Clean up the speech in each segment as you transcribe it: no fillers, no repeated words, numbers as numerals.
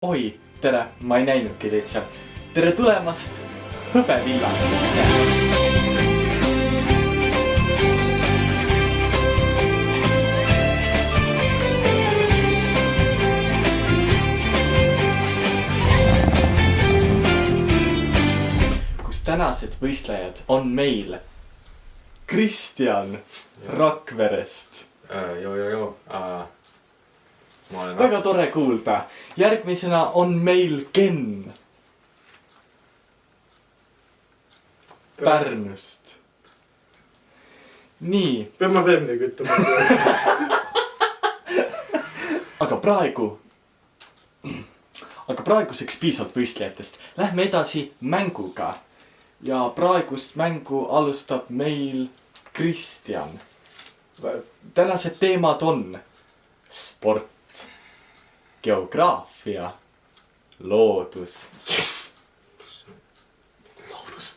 Oi, tere, ma ei näinudki teid seal. Tere tulemast Hõbevillakesse. Kus tänased võistlejad on meil Kristjan Rakverest. Joo. Väga tore kuulda. Järgmisena on meil Ken Pärnust. Nii. Peab ma veel midagi ütlema. Aga praeguseks piisavalt võistlejatest. Lähme edasi mänguga. Ja praegust mängu alustab meil Kristjan. Tänased teemad on sport, geograafia, loodus. Yes! Loodus.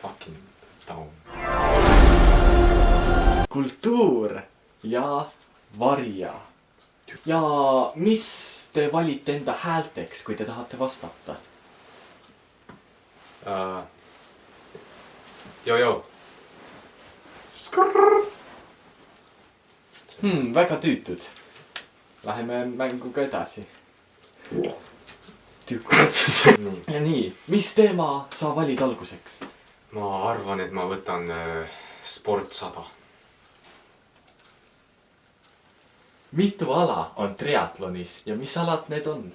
Fucking down. Kultuur ja varja. Ja mis te valite enda häälteks, kui te tahate vastata? Joo. Väga tüütud. Läheme mänguga edasi. Ja nii, mis teema sa valid alguseks? Ma arvan, et ma võtan sport 100. Mitu ala on triatlonis ja mis alad need on?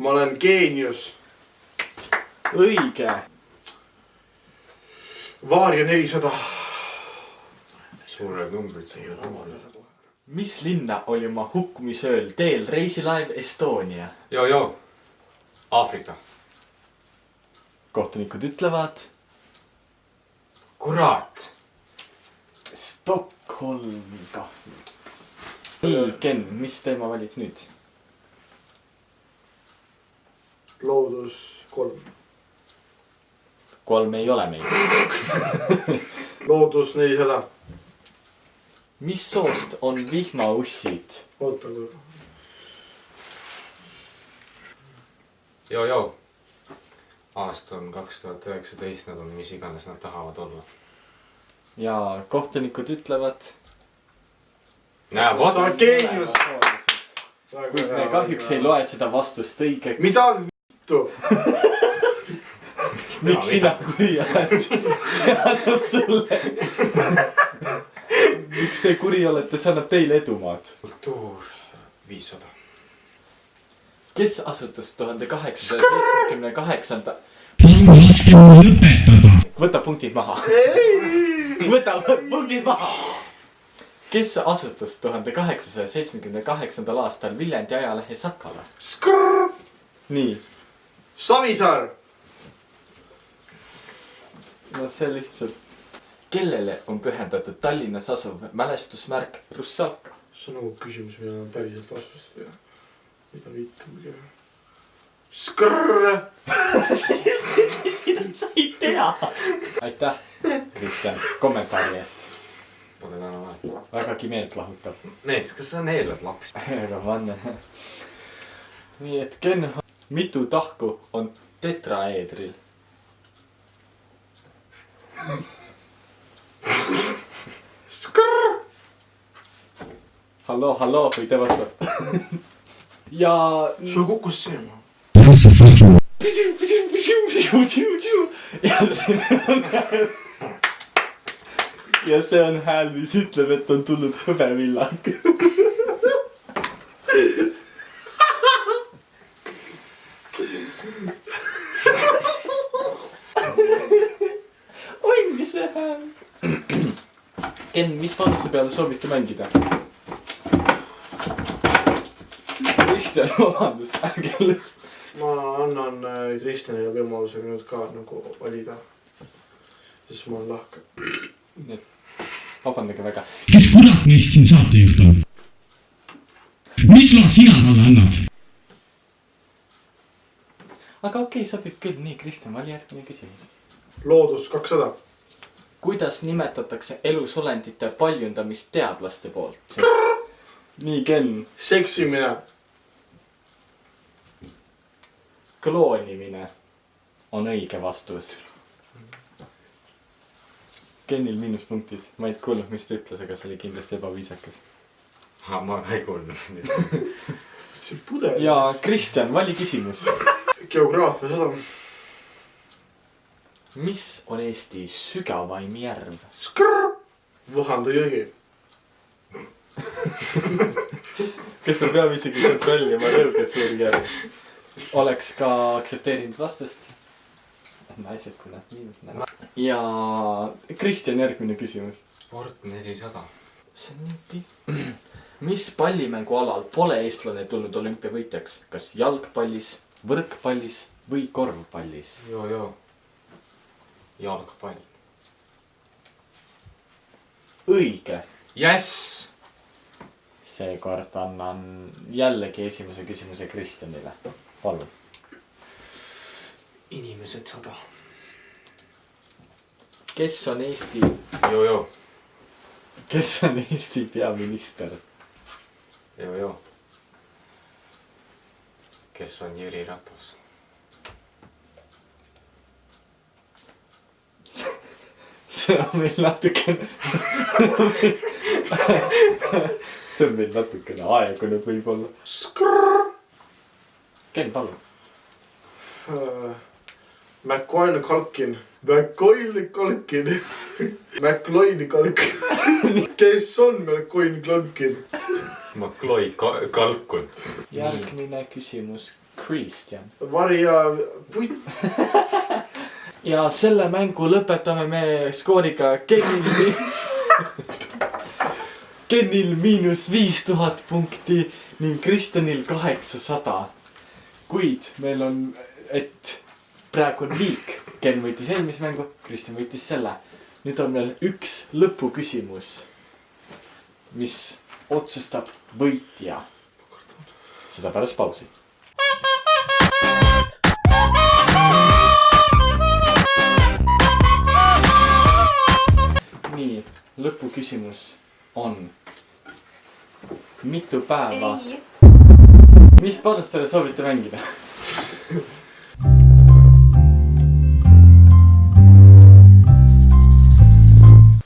Ma olen geenius. Õige. Vaaria 400. Suured numbrid. Mis linna oli oma hukkumisööl teel reisilaev Estonia? Joo. Aafrika. Kohtunikud ütlevad Kurat. Stockholmi kahjuks. Nii, Ken, mis teema valid nüüd? Loodus 3. 3 ei ole meil. Loodus 400. Mis soost on vihmaussid? Oota korra. Joo. Aasta on 2019, nad on mis iganes nad tahavad olla. Ja kohtunikud ütlevad Näe, Sa oled geenius. Kuid me kahjuks ei loe seda vastust õigeks. Mida vittu? Miks sina kuri oled? See annab sulle. Miks te kuri olete, see annab teile edumaad. Kultuur 500. Kes asutas 1878. Laske mul lõpetada. Võta punktid maha. Võta punktid maha. Kes asutas 1878. aastal Viljandi ajalehe Sakala? Skrrr! Nii. Savisaar. No see lihtsalt. Kellele on pühendatud Tallinnas asuv mälestusmärk Russalka? See on nagu küsimus, mida on päriselt vastust teha. Mida vittu muidu. Skrrr! Sa ei tea. Aitäh, Kristjan, kommentaari eest. Pole täna vaja. Vägagi meelt lahutav. Mees, kas sa neelad laps? Aga vanne. Nii et Ken, mitu tahku on tetraeedril? Skrrr! Halloo, või te vastate? Ja... Sul kukkus silma. Ja see on hääl, mis ütleb, et on tulnud hõbevillak. Ongi see hääl. Ken, mis panuse peale soovite mängida? Kristjan, vabandust, ärge lõpp. Ma annan Kristjanile võimalusega nüüd ka nagu valida. Siis ma olen lahke. Nii, vabandage väga. Kes kurat meist siin saatejuht on? Mis loa sina talle annad? Aga okei, sobib küll. Nii, Kristjan, vali järgmine küsimus. Loodus 200. kuidas nimetatakse elusolendite paljundamist teadlaste poolt? Nii, Ken. seksimine. Kloonimine on õige vastus. Kenil miinuspunktid. Ma ei kuulnud, mis ta ütles, aga see oli kindlasti ebaviisakas. Ma ka ei kuulnud. See pudel. Ja Kristjan, vali küsimus. Geograafia seda. Mis on Eesti sügavaim järv? Võhanda jõgi. Kas me peame isegi kontrollima rõuge suur järv? Oleks ka aktsepteerinud vastust. Naised, kui nad miinus. Ja Kristjan, järgmine küsimus. Sport 400. See on nii pikk. Mis pallimängualal pole eestlane tulnud olümpiavõitjaks? Kas jalgpallis, võrkpallis või korvpallis? Joo. Jalgpall. Õige. Yes! Seekord annan jällegi esimese küsimuse Kristjanile. Palun. Inimesed 100. Kes on Eesti... Joo. Kes on Eesti peaminister? Joo. Kes on Jüri Ratas? See on meil natukene... See on meil natukene aegunud võib-olla. Ken, palun. McCoyne Kalkin. McLoyne Kalkin. Kes on McCoyne Kalkin? McCloy Kalkun. Järgmine küsimus Kristjan. Varja putt. Ja selle mängu lõpetame me skooriga Kenil -5000 punkti ning Kristjanil 800. Kuid meil on, et praegu on viik. Ken võitis eelmise mängu, Kristjan võitis selle. Nüüd on meil üks lõpuküsimus, mis otsustab võitja. Seda pärast pausi. Nii, lõpuküsimus on mitu päeva. Ei. Mis panustele soovite mängida?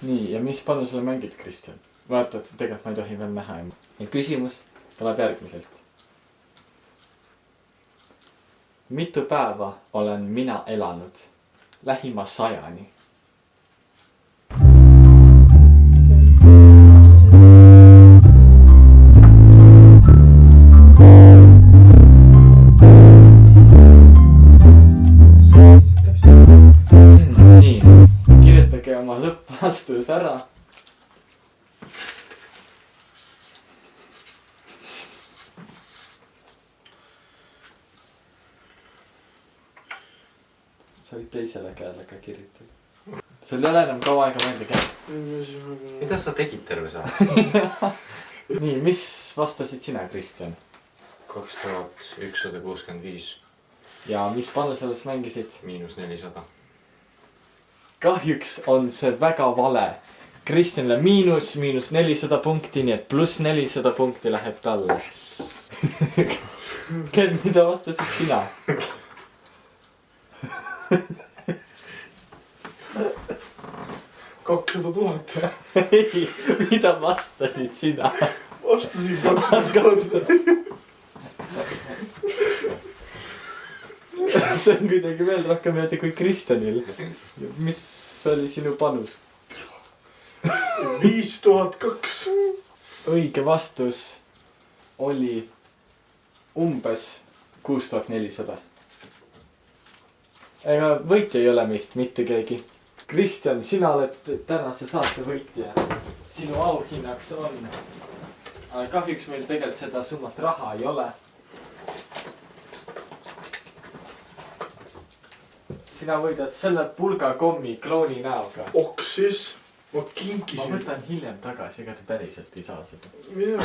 Nii, ja mis panusele mängid, Kristjan? Vaata, et tegelikult ma ei tohi veel näha. Ja küsimus kõlab järgmiselt. Mitu päeva olen mina elanud lähima 100-ni? Nii, kirjutage oma lõppvastus ära. Sa võid teisele käele ka kirjutada. Sul ei ole enam kaua aega mõelda käe. Mida sa tegid terve saa? Nii, mis vastasid sina, Kristjan? 2165. Ja mis panuselles mängisid? -400. Kahjuks on see väga vale. Kristjanile -400 punkti, nii et +400 punkti läheb talle. Ken, mida vastasid sina? 200 000. Ei, mida vastasid sina? Vastasin 200 000. See on kuidagi veel rohkem jääda kui Kristjanil. Mis oli sinu panus? 5002. Õige vastus oli umbes 6400. Ega võitja ei ole meist mitte keegi. Kristjan, sina oled tänase saate võitja. Sinu auhinnaks on... Kahjuks meil tegelikult seda summat raha ei ole. Sina võidad selle pulga kommi klooni näoga. Oksis. Ma Ma kinkisin. võtan hiljem tagasi, ega te päriselt ei saa seda. Mida?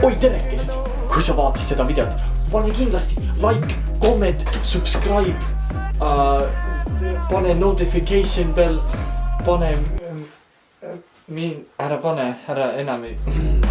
Oi terekest! Kui sa vaatad kindlasti like, comment, subscribe pane notification bell, pane ära enam ei